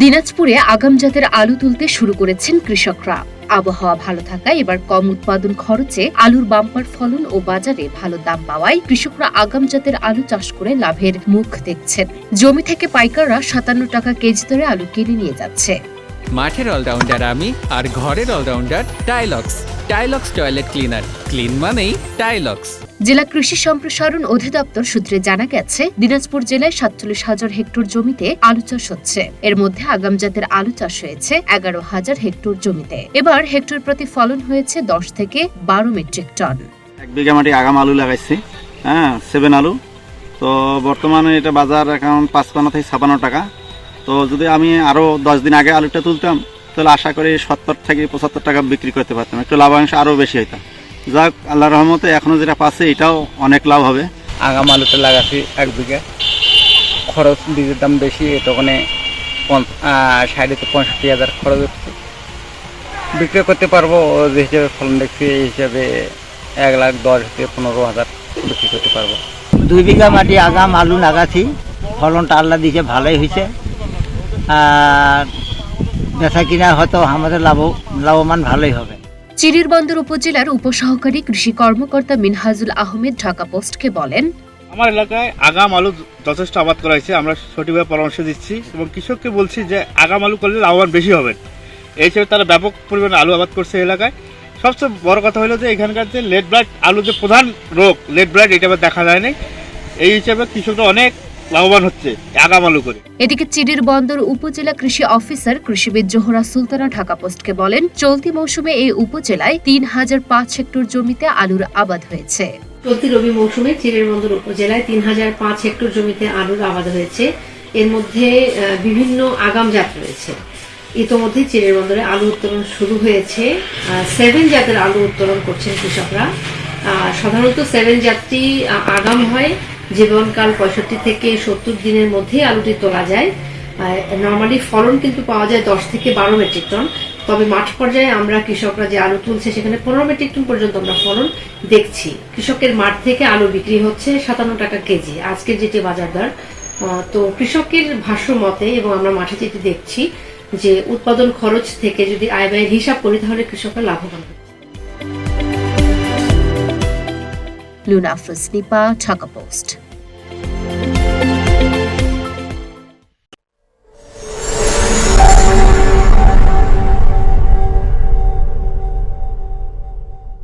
দিনাজপুরে আগাম জাতের আলু তুলতে শুরু করেছেন কৃষকরা। আবহাওয়া ভালো থাকায় এবার কম উৎপাদন খরচে আলুর বাম্পার ফলন ও বাজারে ভালো দাম পাওয়ায় কৃষকরা আগাম জাতের আলু চাষ করে লাভের মুখ দেখছেন। জমি থেকে পাইকাররা ৫৭ টাকা কেজি দরে আলু কিনে নিয়ে যাচ্ছে। মাঠের অলরাউন্ডার আমি, আর ঘরের allrounder Tilex. Tilex toilet cleaner, clean মানেই টাইলক্স। জেলা কৃষি সম্প্রসারণ অধিদপ্তর সূত্রে জানা গেছে, দিনাজপুর জেলায় ৪৭,০০০ হেক্টর জমিতে আলু চাষ হচ্ছে। এর মধ্যে আগাম জাতের আলু চাষ হয়েছে ১১,০০০ হেক্টর জমিতে। এবার হেক্টর প্রতি ফলন হয়েছে ১০ থেকে ১২ মেট্রিক টন। ১ বিঘা মাটি আগাম আলু লাগাইছি, 7 আলু। তো বর্তমানে এটা বাজার এখন ৫৫ থেকে ৫৬ টাকা। তো যদি আমি আরো 10 দিন আগে আলুটা তুলতাম তাহলে আশা করি ৭০ থেকে ৭৫ টাকা বিক্রি করতে পারতাম, একটু লাভাংশ আরো বেশি হইতাম। যাক, আল্লাহর রহমতে এখনো যেটা পাচ্ছে এটাও অনেক লাভ হবে। আগাম আলুতে লাগাচ্ছি 1 বিঘা, খরচ বীজের দাম বেশি, তখন ৬০-৬৫,০০০ খরচ হচ্ছে। বিক্রি করতে পারবো যে হিসাবে ফলন দেখছি, এই হিসাবে ১,১০,০০০-১৫,০০০ বিক্রি করতে পারবো। 2 বিঘা মাটি আগাম আলু লাগাচ্ছি, ফলনটা আল্লাহ দিয়েছে, ভালোই হয়েছে। আর বেচা কিনা হয়তো আমাদের লাভবান ভালোই হবে। চিরিরবন্দর উপজেলার উপসহকারী কৃষি কর্মকর্তা মিনহাজুল আহমেদ ঢাকা পোস্টকে বলেন, আমার এলাকায় আগাম আলু যথেষ্ট আবাদ করা হয়েছে। আমরা সঠিকভাবে পরামর্শ দিচ্ছি এবং কৃষককে বলছি যে আগাম আলু করলে লাভবান বেশি হবেন। এই হিসেবে তারা ব্যাপক পরিমাণে আলু আবাদ করছে এলাকায়। সবচেয়ে বড় কথা হলো যে এখানকার যে লেট ব্লাইট আলু, যে প্রধান রোগ লেট ব্লাইট, এটা দেখা যায় না। এই হিসেবে কৃষকরা অনেক লাভবান হচ্ছে আগাম আলু করে। এদিকে চিরিরবন্দর উপজেলা কৃষি অফিসার কৃষিবিদ জোহরা সুলতানা ঢাকা পোস্টকে বলেন, চলতি মৌসুমে এই উপজেলায় ৩,০০৫ হেক্টর জমিতে আলুর আবাদ হয়েছে। চলতি রবি মৌসুমে চিরিরবন্দর উপজেলায় ৩,০০৫ হেক্টর জমিতে আলুর আবাদ হয়েছে। এর মধ্যে বিভিন্ন আগাম জাত রয়েছে। ইতোমধ্যে চিরিরবন্দরে আলু উত্তোলন শুরু হয়েছে। 7 জাতের আলু উত্তোলন করছেন কৃষকরা। সাধারণত 7 জাতটি আগাম হয়, জীবনকাল ৬৫ থেকে ৭০ দিনের মধ্যে আলুটি তোলা যায়। নর্মালি ফলন কিন্তু পাওয়া যায় ১০ থেকে ১২ মেট্রিক টন। তবে মাঠ পর্যায়ে আমরা কৃষকরা যে আলু তুলছে সেখানে ১৫ মেট্রিক টন পর্যন্ত আমরা ফলন দেখছি। কৃষকের মাঠ থেকে আলু বিক্রি হচ্ছে ৫৭ টাকা কেজি, আজকের যেটি বাজার দর। তো কৃষকের ভাষ্য মতে, এবং আমরা মাঠে যেটি দেখছি, যে উৎপাদন খরচ থেকে যদি আয় ব্যয়ের হিসাব করি তাহলে কৃষকরা লাভবান হচ্ছে। লুনা আফরোজ নিপা, ঢাকা পোস্ট।